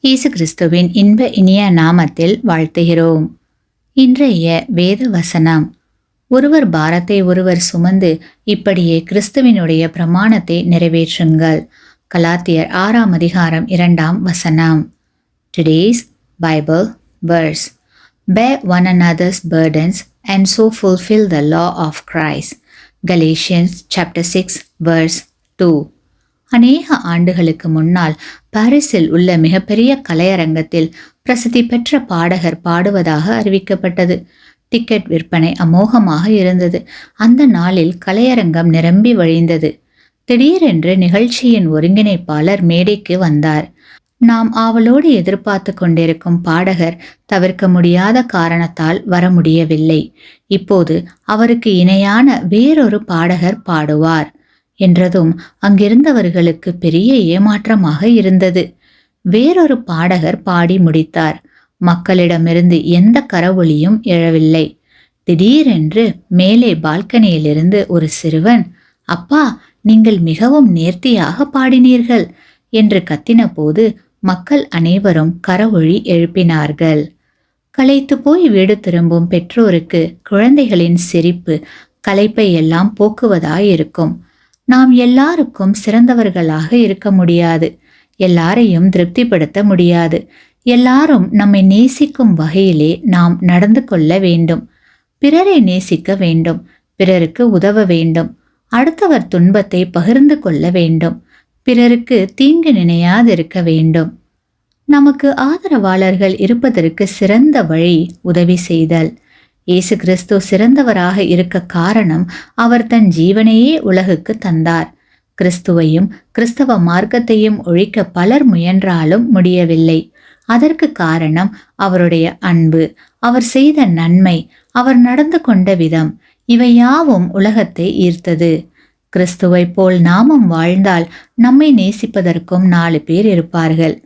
இயேசு கிறிஸ்துவின் இன்ப இனிய நாமத்தில் வாழ்த்துகிறோம். இன்றைய வேத வசனம்: ஒருவர் பாரத்தை ஒருவர் சுமந்து இப்படியே கிறிஸ்துவினுடைய பிரமாணத்தை நிறைவேற்றுங்கள். கலாத்தியர் 6ஆம் அதிகாரம் 2ஆம் வசனம். Today's Bible verse: Bear one another's burdens and so fulfill the law of Christ. Galatians chapter 6 verse 2. அநேக ஆண்டுகளுக்கு முன்னால் பாரிஸில் உள்ள மிகப்பெரிய கலையரங்கத்தில் பிரசித்தி பெற்ற பாடகர் பாடுவதாக அறிவிக்கப்பட்டது. டிக்கெட் விற்பனை அமோகமாக இருந்தது. அந்த நாளில் கலையரங்கம் நிரம்பி வழிந்தது. திடீரென்று நிகழ்ச்சியின் ஒருங்கிணைப்பாளர் மேடைக்கு வந்தார். நாம் ஆவலோடு எதிர்பார்த்து கொண்டிருக்கும் பாடகர் தவிர்க்க முடியாத காரணத்தால் வர முடியவில்லை. இப்போது அவருக்கு இணையான வேறொரு பாடகர் பாடுவார் என்றதும் அங்கிருந்தவர்களுக்கு பெரிய ஏமாற்றமாக இருந்தது. வேறொரு பாடகர் பாடி முடித்தார். மக்களிடமிருந்து எந்த கரவொலியும் எழவில்லை. திடீரென்று மேலே பால்கனியிலிருந்து ஒரு சிறுவன், "அப்பா, நீங்கள் மிகவும் நேர்த்தியாக பாடினீர்கள்" என்று கத்தின போது மக்கள் அனைவரும் கரவொலி எழுப்பினார்கள். களைத்து போய் வீடு திரும்பும் பெற்றோருக்கு குழந்தைகளின் சிரிப்பு களைப்பை எல்லாம் போக்குவதாயிருக்கும். நாம் எல்லாருக்கும் சிறந்தவர்களாக இருக்க முடியாது. எல்லாரையும் திருப்திப்படுத்த முடியாது. எல்லாரும் நம்மை நேசிக்கும் வகையிலே நாம் நடந்து கொள்ள வேண்டும். பிறரை நேசிக்க வேண்டும். பிறருக்கு உதவ வேண்டும். அடுத்தவர் துன்பத்தை பகிர்ந்து கொள்ள வேண்டும். பிறருக்கு தீங்கு நினையாதிருக்க வேண்டும். நமக்கு ஆதரவாளர்கள் இருப்பதற்கு சிறந்த வழி உதவி செய்தல். இயேசு கிறிஸ்து சிறந்தவராக இருக்க காரணம் அவர் தன் ஜீவனையே உலகுக்கு தந்தார். கிறிஸ்துவையும் கிறிஸ்தவ மார்க்கத்தையும் ஒழிக்க பலர் முயன்றாலும் முடியவில்லை. அதற்கு காரணம் அவருடைய அன்பு, அவர் செய்த நன்மை, அவர் நடந்து கொண்ட விதம். இவை யாவும் உலகத்தை ஈர்த்தது. கிறிஸ்துவை போல் நாமும் வாழ்ந்தால் நம்மை நேசிப்பதற்கும் 4 பேர் இருப்பார்கள்.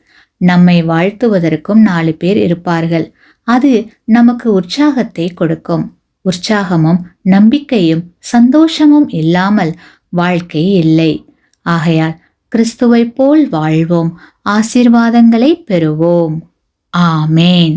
நம்மை வாழ்த்துவதற்கும் 4 பேர் இருப்பார்கள். அது நமக்கு உற்சாகத்தை கொடுக்கும். உற்சாகமும் நம்பிக்கையும் சந்தோஷமும் இல்லாமல் வாழ்க்கை இல்லை. ஆகையால் கிறிஸ்துவை போல் வாழ்வோம். ஆசீர்வாதங்களை பெறுவோம். ஆமேன்.